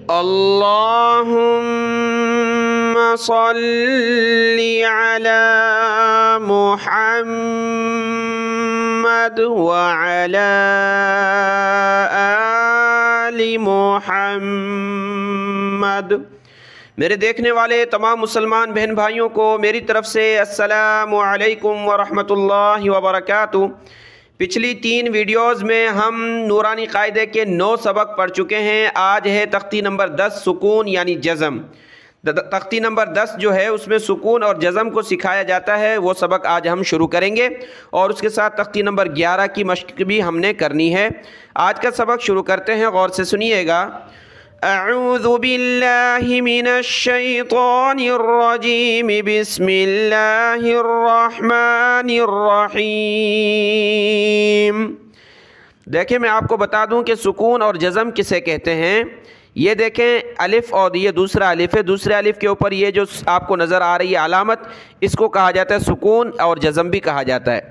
اللہم صلی علی محمد وعلی آل محمد۔ میرے دیکھنے والے تمام مسلمان بہن بھائیوں کو میری طرف سے السلام علیکم ورحمۃ اللہ وبرکاتہ۔ پچھلی 3 ویڈیوز میں ہم نورانی قاعدے کے 9 سبق پڑھ چکے ہیں۔ آج ہے تختی نمبر 10 سکون یعنی جزم۔ تختی نمبر 10 جو ہے اس میں سکون اور جزم کو سکھایا جاتا ہے، وہ سبق آج ہم شروع کریں گے، اور اس کے ساتھ تختی نمبر 11 کی مشق بھی ہم نے کرنی ہے۔ آج کا سبق شروع کرتے ہیں، غور سے سنیے گا۔ اعوذ باللہ من الشیطان الرجیم، بسم اللہ الرحمن الرحیم۔ دیکھیں میں آپ کو بتا دوں کہ سکون اور جزم کسے کہتے ہیں۔ یہ دیکھیں الف اور یہ دوسرا الف ہے، دوسرے الف کے اوپر یہ جو آپ کو نظر آ رہی ہے علامت، اس کو کہا جاتا ہے سکون اور جزم بھی کہا جاتا ہے۔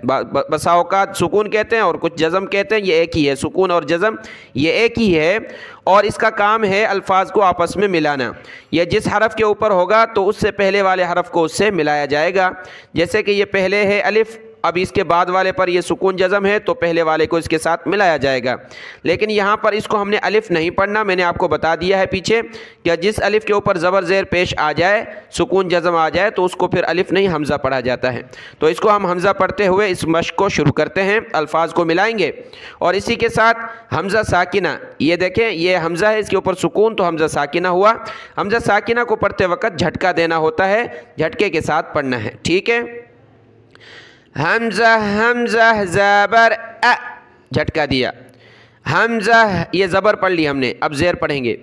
بسا اوقات سکون کہتے ہیں اور کچھ جزم کہتے ہیں، یہ ایک ہی ہے۔ سکون اور جزم یہ ایک ہی ہے، اور اس کا کام ہے الفاظ کو آپس میں ملانا۔ یہ جس حرف کے اوپر ہوگا تو اس سے پہلے والے حرف کو اس سے ملایا جائے گا۔ جیسے کہ یہ پہلے ہے الف، اب اس کے بعد والے پر یہ سکون جزم ہے تو پہلے والے کو اس کے ساتھ ملایا جائے گا۔ لیکن یہاں پر اس کو ہم نے الف نہیں پڑھنا، میں نے آپ کو بتا دیا ہے پیچھے کہ جس الف کے اوپر زبر زیر پیش آ جائے، سکون جزم آ جائے، تو اس کو پھر الف نہیں حمزہ پڑھا جاتا ہے۔ تو اس کو ہم حمزہ پڑھتے ہوئے اس مشق کو شروع کرتے ہیں، الفاظ کو ملائیں گے، اور اسی کے ساتھ حمزہ ساکنہ، یہ دیکھیں یہ حمزہ ہے، اس کے اوپر سکون تو حمزہ ساکنہ ہوا۔ حمزہ ساکنہ کو پڑھتے وقت جھٹکا دینا ہوتا ہے، جھٹکے کے ساتھ پڑھنا ہے، ٹھیک ہے۔ حمزہ حمزہ زبر ا، جھٹکا دیا۔ حمزہ، یہ زبر پڑھ لی ہم نے، اب زیر پڑھیں گے۔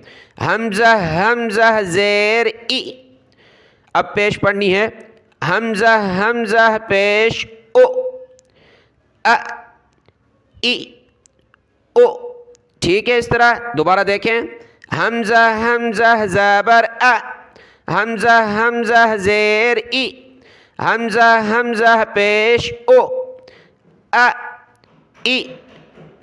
حمزہ حمزہ زیر ای، اب پیش پڑھنی ہے۔ حمزہ حمزہ پیش او، ا ای او، ٹھیک ہے۔ اس طرح دوبارہ دیکھیں۔ حمزہ حمزہ زبر ا، حمزہ حمزہ زیر ای، حمزہ حمزہ پیش او، ا ای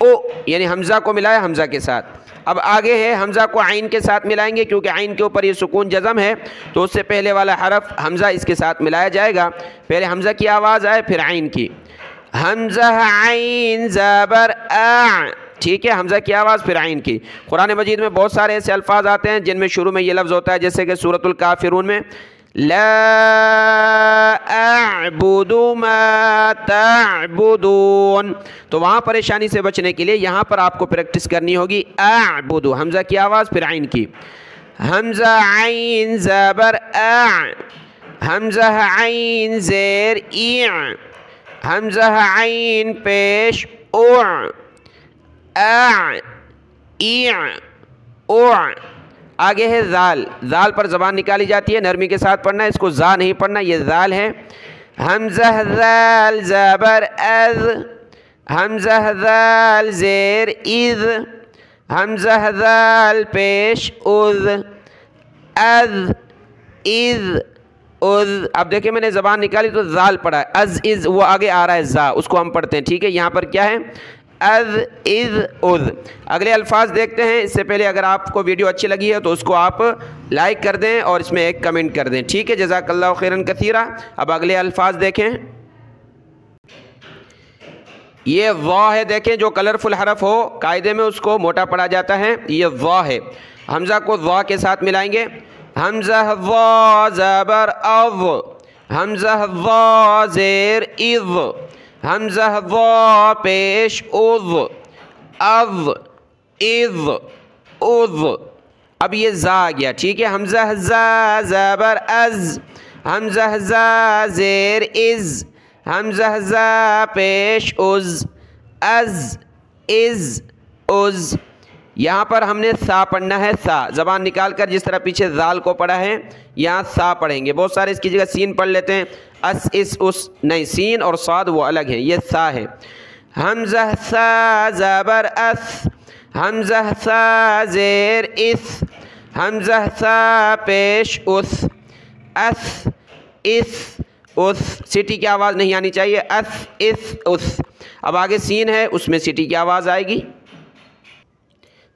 او، یعنی حمزہ کو ملایا حمزہ کے ساتھ۔ اب آگے ہے حمزہ کو عین کے ساتھ ملائیں گے، کیونکہ عین کے اوپر یہ سکون جزم ہے تو اس سے پہلے والا حرف حمزہ اس کے ساتھ ملایا جائے گا۔ پہلے حمزہ کی آواز آئے پھر عین کی۔ حمزہ عین زبر ا، ٹھیک ہے، حمزہ کی آواز پھر عین کی۔ قرآن مجید میں بہت سارے ایسے الفاظ آتے ہیں جن میں شروع میں یہ لفظ ہوتا ہے، جیسے کہ سورۃ الکافرون میں لا اعبد ما تعبدون، تو وہاں پریشانی سے بچنے کے لیے یہاں پر آپ کو پریکٹس کرنی ہوگی۔ اعبد، حمزہ کی آواز پھر عین کی۔ حمزہ عین زبر ا، حمزہ عین زیر ای، حمزہ عین پیش او، ا ای او۔ آگے ہے ذال، ذال پر زبان نکالی جاتی ہے، نرمی کے ساتھ پڑھنا ہے، اس کو زا نہیں پڑھنا، یہ ذال ہے۔ حمزہ ذال زبر اذ، حمزہ ذال زیر اذ، حمزہ ذال پیش اذ، اذ اذ اذ۔ اب دیکھیں میں نے زبان نکالی تو ذال پڑھا ہے، از از وہ آگے آ رہا ہے زا، اس کو ہم پڑھتے ہیں، ٹھیک ہے۔ یہاں پر کیا ہے؟ اذ اذ اذ۔ اگلے الفاظ دیکھتے ہیں، اس سے پہلے اگر آپ کو ویڈیو اچھی لگی ہے تو اس کو آپ لائک کر دیں اور اس میں ایک کمنٹ کر دیں، ٹھیک ہے۔ جزاک اللہ خیرن کثیرا۔ اب اگلے الفاظ دیکھیں، یہ وا ہے، دیکھیں جو کلرفل حرف ہو قاعدے میں اس کو موٹا پڑھا جاتا ہے، یہ وا ہے۔ حمزہ کو وا کے ساتھ ملائیں گے۔ حمزہ وا زبر او، حمزہ وا زیر اذ، حمزہ وا پیش اذ، اذ اذ اذ۔ اب یہ زا آ گیا، ٹھیک ہے۔ حمزہ زا زبر از، حمزہ زا زیر از، حمزہ زا پیش از، از از از۔ یہاں پر ہم نے سا پڑھنا ہے، سا زبان نکال کر، جس طرح پیچھے ذال کو پڑھا ہے یہاں سا پڑھیں گے۔ بہت سارے اس کی جگہ سین پڑھ لیتے ہیں، اس اس اس، نہیں، سین اور صاد وہ الگ ہیں، یہ سا ہے۔ حمزہ سا زبر اس، حمزہ سا زیر اس، حمزہ سا پیش اس، اس اس اس۔ سیٹی کی آواز نہیں آنی چاہیے، اس اس اس۔ اب آگے سین ہے، اس میں سیٹی کی آواز آئے گی۔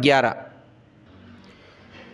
11।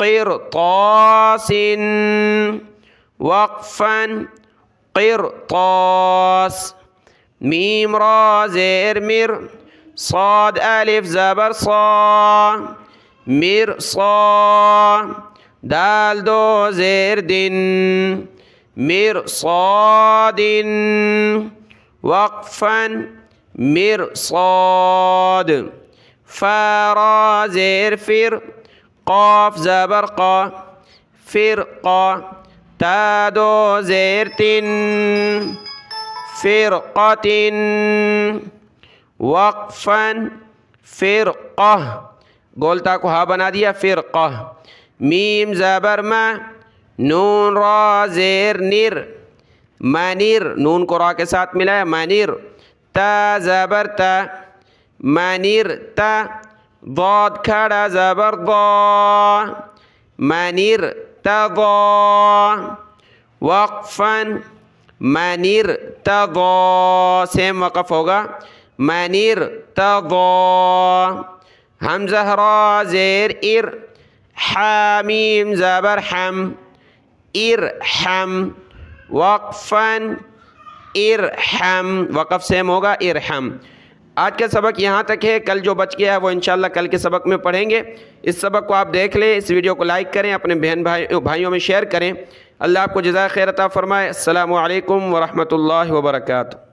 قرطاس وقفا قرطاس. میم را زیر مر، صاد الف زبر صا مرصا. دال دو زیر دن مرصاد وقفا مرصاد. فا را زیر فر، قاف زبر قا فرقا. تا دو زیر تن فرقة وقفا فرقة. گولتا کو ہا بنا دیا فرقہ. میم زبر ما، نون را زیر نر منیر، نون کو را کے ساتھ ملایا منیر. تا زبر تا منیر تا. ضاد کھڑا زبر ضا منیر تا ضا. وقفا منیر تضا، سیم وقف ہوگا منیر تضا. حمزہ را زیر ار، حامیم زبر حم ارحم. وقفا ارحم، وقف سیم ہوگا ارحم. آج کا سبق یہاں تک ہے. کل جو بچ گیا ہے وہ انشاءاللہ کل کے سبق میں پڑھیں گے. اس سبق کو آپ دیکھ لیں، اس ویڈیو کو لائک کریں، اپنے بہن بھائیوں میں شیئر کریں. اللہ آپ کو جزائے خیر عطا فرمائے. السلام علیکم ورحمۃ اللہ وبرکاتہ.